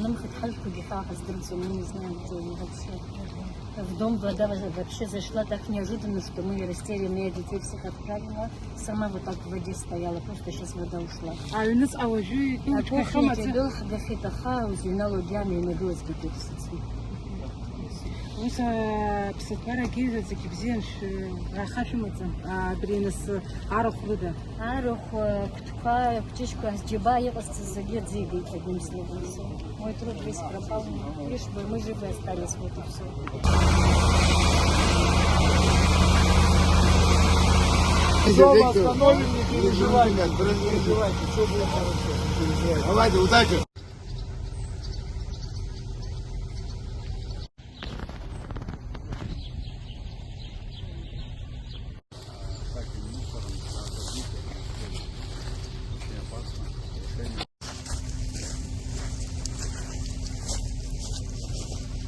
нам хоть хальку гефаха сдруться, мы не знаем, где они вообще. В дом вода вообще зашла так неожиданно, что мы растерянные, я детей всех отправила. Сама вот так в воде стояла, просто сейчас вода ушла. А у нас авожу, А кухня был гафита хаус, и налогями и набилась гипертицией. Ус психара гиза закибзен рахашимата бринес арохуда. Арух, ктука, птичка сджибая, загет зигает одним словом. Все. Мой труд весь пропал, лишь бы мы живы остались, вот и все. Все, остановим, не переживайте, все будет хорошо. Давайте, удачи!